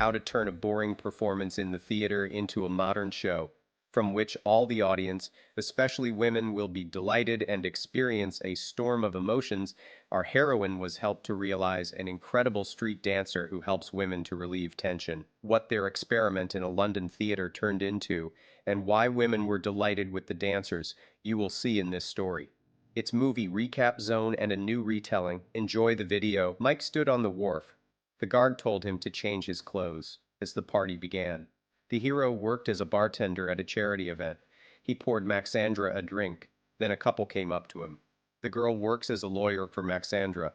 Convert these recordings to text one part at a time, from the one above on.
how to turn a boring performance in the theater into a modern show, from which all the audience, especially women, will be delighted and experience a storm of emotions. Our heroine was helped to realize an incredible street dancer who helps women to relieve tension, what their experiment in a London theater turned into, and why women were delighted with the dancers, you will see in this story. It's movie recap zone and a new retelling. Enjoy the video. Mike stood on the wharf. The guard told him to change his clothes as the party began. The hero worked as a bartender at a charity event. He poured Maxandra a drink. Then a couple came up to him. The girl works as a lawyer for Maxandra.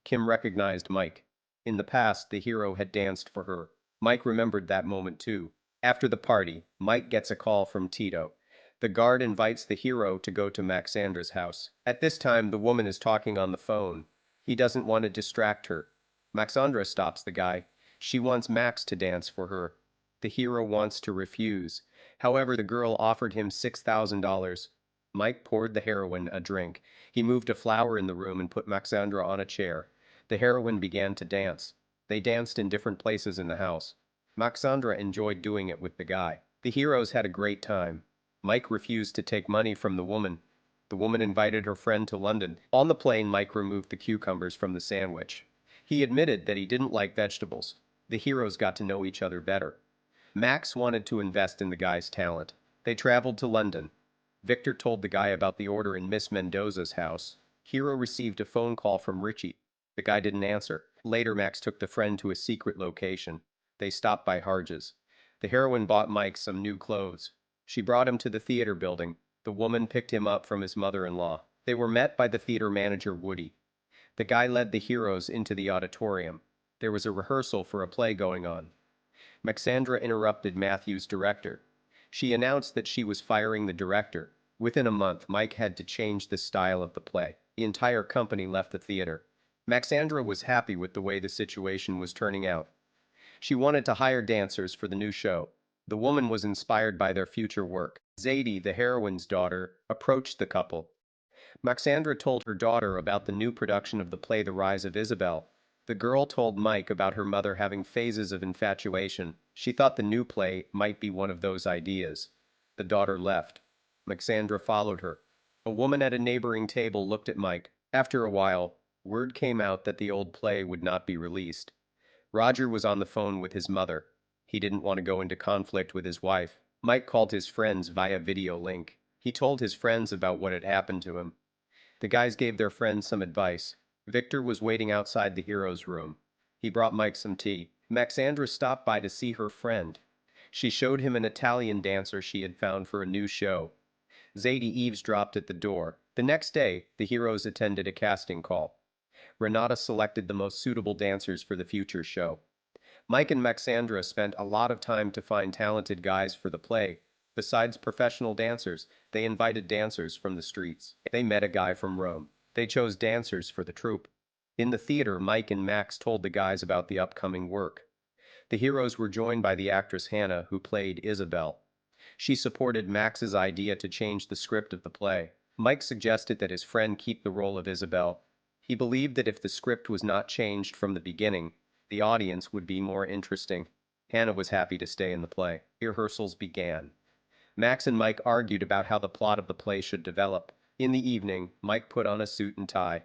Kim recognized Mike. In the past, the hero had danced for her. Mike remembered that moment too. After the party, Mike gets a call from Tito. The guard invites the hero to go to Maxandra's house. At this time, the woman is talking on the phone. He doesn't want to distract her. Maxandra stops the guy. She wants Max to dance for her. The hero wants to refuse. However, the girl offered him $6,000. Mike poured the heroine a drink. He moved a flower in the room and put Maxandra on a chair. The heroine began to dance. They danced in different places in the house. Maxandra enjoyed doing it with the guy. The heroes had a great time. Mike refused to take money from the woman. The woman invited her friend to London. On the plane, Mike removed the cucumbers from the sandwich. He admitted that he didn't like vegetables. The heroes got to know each other better. Max wanted to invest in the guy's talent. They traveled to London. Victor told the guy about the order in Miss Mendoza's house. Hero received a phone call from Richie. The guy didn't answer. Later, Max took the friend to a secret location. They stopped by Harge's. The heroine bought Mike some new clothes. She brought him to the theater building. The woman picked him up from his mother-in-law. They were met by the theater manager, Woody. The guy led the heroes into the auditorium. There was a rehearsal for a play going on. Maxandra interrupted Matthew's director. She announced that she was firing the director. Within a month, Mike had to change the style of the play. The entire company left the theater. Maxandra was happy with the way the situation was turning out. She wanted to hire dancers for the new show. The woman was inspired by their future work. Zadie, the heroine's daughter, approached the couple. Maxandra told her daughter about the new production of the play The Rise of Isabel. The girl told Mike about her mother having phases of infatuation. She thought the new play might be one of those ideas. The daughter left. Maxandra followed her. A woman at a neighboring table looked at Mike. After a while, word came out that the old play would not be released. Roger was on the phone with his mother. He didn't want to go into conflict with his wife. Mike called his friends via video link. He told his friends about what had happened to him. The guys gave their friends some advice. Victor was waiting outside the hero's room. He brought Mike some tea. Maxandra stopped by to see her friend. She showed him an Italian dancer she had found for a new show. Zadie eavesdropped at the door. The next day, the heroes attended a casting call. Renata selected the most suitable dancers for the future show. Mike and Maxandra spent a lot of time to find talented guys for the play. Besides professional dancers, they invited dancers from the streets. They met a guy from Rome. They chose dancers for the troupe. In the theater, Mike and Max told the guys about the upcoming work. The heroes were joined by the actress Hannah, who played Isabel. She supported Max's idea to change the script of the play. Mike suggested that his friend keep the role of Isabel. He believed that if the script was not changed from the beginning, the audience would be more interesting. Hannah was happy to stay in the play. Rehearsals began. Max and Mike argued about how the plot of the play should develop. In the evening, Mike put on a suit and tie.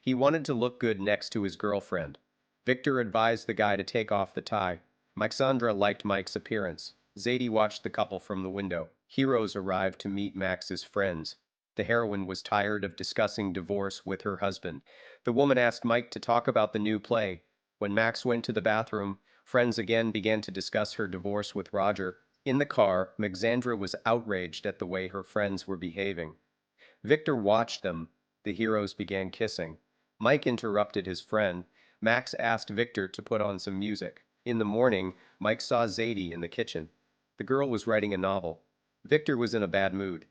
He wanted to look good next to his girlfriend. Victor advised the guy to take off the tie. Maxandra liked Mike's appearance. Zadie watched the couple from the window. Heroes arrived to meet Max's friends. The heroine was tired of discussing divorce with her husband. The woman asked Mike to talk about the new play. When Max went to the bathroom, friends again began to discuss her divorce with Roger. In the car, Maxandra was outraged at the way her friends were behaving. Victor watched them. The heroes began kissing. Mike interrupted his friend. Max asked Victor to put on some music. In the morning, Mike saw Zadie in the kitchen. The girl was writing a novel. Victor was in a bad mood.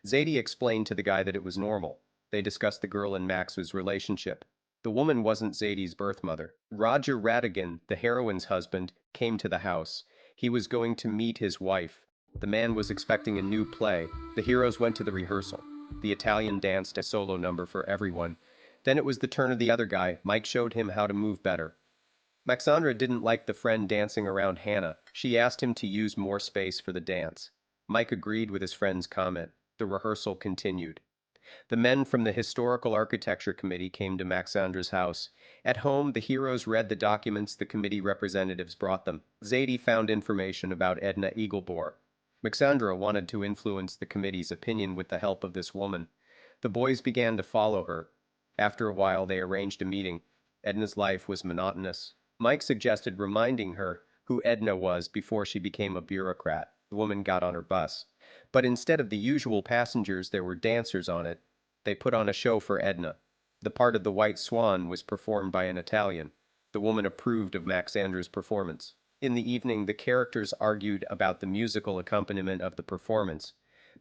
Zadie explained to the guy that it was normal. They discussed the girl and Max's relationship. The woman wasn't Zadie's birth mother. Roger Radigan, the heroine's husband, came to the house. He was going to meet his wife. The man was expecting a new play. The heroes went to the rehearsal. The Italian danced a solo number for everyone. Then it was the turn of the other guy. Mike showed him how to move better. Maxandra didn't like the friend dancing around Hannah. She asked him to use more space for the dance. Mike agreed with his friend's comment. The rehearsal continued. The men from the Historical Architecture Committee came to Maxandra's house. At home, the heroes read the documents the committee representatives brought them. Zadie found information about Edna Eaglebore. Maxandra wanted to influence the committee's opinion with the help of this woman. The boys began to follow her. After a while, they arranged a meeting. Edna's life was monotonous. Mike suggested reminding her who Edna was before she became a bureaucrat. The woman got on her bus. But instead of the usual passengers, there were dancers on it. They put on a show for Edna. The part of the White Swan was performed by an Italian. The woman approved of Maxandra's performance. In the evening, the characters argued about the musical accompaniment of the performance.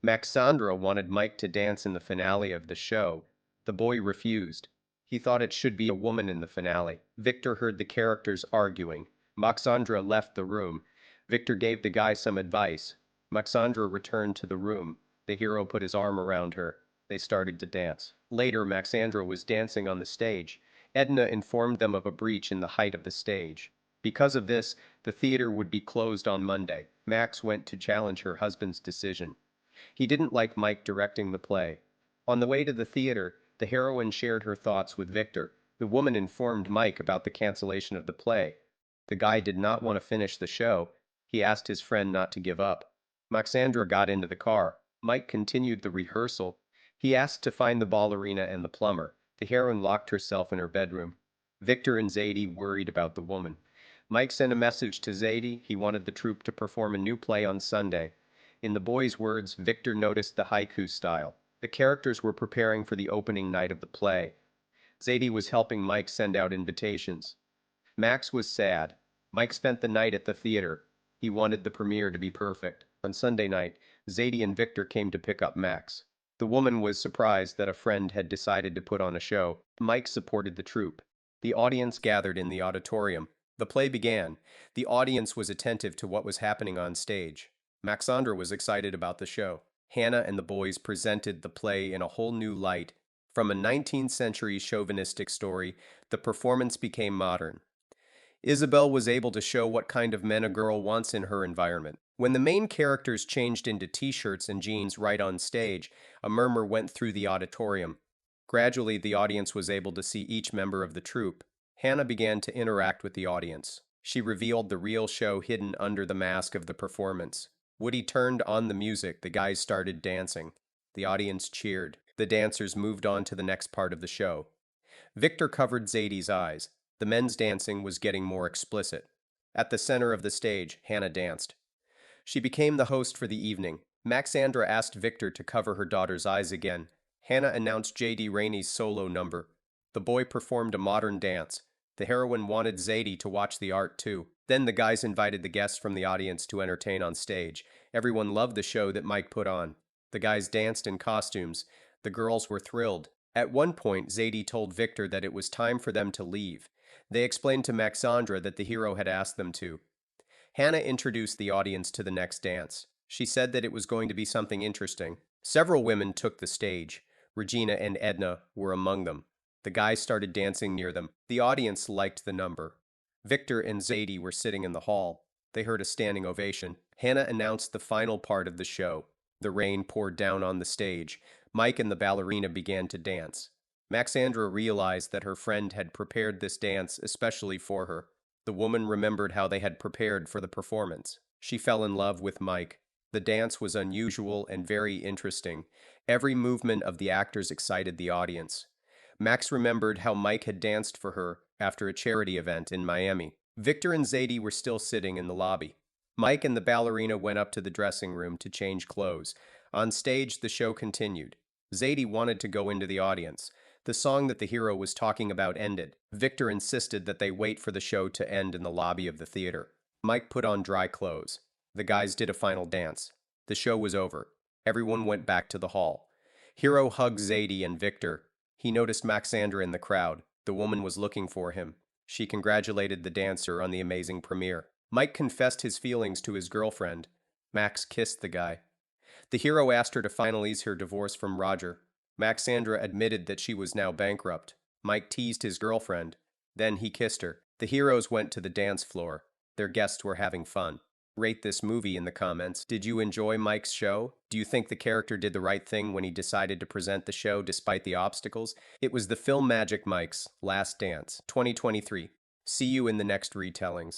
Maxandra wanted Mike to dance in the finale of the show. The boy refused. He thought it should be a woman in the finale. Victor heard the characters arguing. Maxandra left the room. Victor gave the guy some advice. Maxandra returned to the room. The hero put his arm around her. They started to dance. Later, Maxandra was dancing on the stage. Edna informed them of a breach in the height of the stage. Because of this, the theater would be closed on Monday. Max went to challenge her husband's decision. He didn't like Mike directing the play. On the way to the theater, the heroine shared her thoughts with Victor. The woman informed Mike about the cancellation of the play. The guy did not want to finish the show. He asked his friend not to give up. Maxandra got into the car. Mike continued the rehearsal. He asked to find the ballerina and the plumber. The heroine locked herself in her bedroom. Victor and Zadie worried about the woman. Mike sent a message to Zadie. He wanted the troupe to perform a new play on Sunday. In the boy's words, Victor noticed the haiku style. The characters were preparing for the opening night of the play. Zadie was helping Mike send out invitations. Max was sad. Mike spent the night at the theater. He wanted the premiere to be perfect. On Sunday night, Zadie and Victor came to pick up Max. The woman was surprised that a friend had decided to put on a show. Mike supported the troupe. The audience gathered in the auditorium. The play began. The audience was attentive to what was happening on stage. Maxandra was excited about the show. Hannah and the boys presented the play in a whole new light. From a 19th century chauvinistic story, the performance became modern. Isabel was able to show what kind of men a girl wants in her environment. When the main characters changed into t-shirts and jeans right on stage, a murmur went through the auditorium. Gradually, the audience was able to see each member of the troupe. Hannah began to interact with the audience. She revealed the real show hidden under the mask of the performance. Woody turned on the music. The guys started dancing. The audience cheered. The dancers moved on to the next part of the show. Victor covered Zadie's eyes. The men's dancing was getting more explicit. At the center of the stage, Hannah danced. She became the host for the evening. Maxandra asked Victor to cover her daughter's eyes again. Hannah announced J.D. Rainey's solo number. The boy performed a modern dance. The heroine wanted Zadie to watch the art too. Then the guys invited the guests from the audience to entertain on stage. Everyone loved the show that Mike put on. The guys danced in costumes. The girls were thrilled. At one point, Zadie told Victor that it was time for them to leave. They explained to Maxandra that the hero had asked them to. Hannah introduced the audience to the next dance. She said that it was going to be something interesting. Several women took the stage. Regina and Edna were among them. The guys started dancing near them. The audience liked the number. Victor and Zadie were sitting in the hall. They heard a standing ovation. Hannah announced the final part of the show. The rain poured down on the stage. Mike and the ballerina began to dance. Maxandra realized that her friend had prepared this dance especially for her. The woman remembered how they had prepared for the performance. She fell in love with Mike. The dance was unusual and very interesting. Every movement of the actors excited the audience. Max remembered how Mike had danced for her after a charity event in Miami. Victor and Zadie were still sitting in the lobby. Mike and the ballerina went up to the dressing room to change clothes. On stage, the show continued. Zadie wanted to go into the audience. The song that the hero was talking about ended. Victor insisted that they wait for the show to end in the lobby of the theater. Mike put on dry clothes. The guys did a final dance. The show was over. Everyone went back to the hall. Hero hugged Zadie and Victor. He noticed Maxandra in the crowd. The woman was looking for him. She congratulated the dancer on the amazing premiere. Mike confessed his feelings to his girlfriend. Max kissed the guy. The hero asked her to finalize her divorce from Roger. Maxandra admitted that she was now bankrupt. Mike teased his girlfriend. Then he kissed her. The heroes went to the dance floor. Their guests were having fun. Rate this movie in the comments. Did you enjoy Mike's show? Do you think the character did the right thing when he decided to present the show despite the obstacles? It was the film Magic Mike's Last Dance, 2023. See you in the next retellings.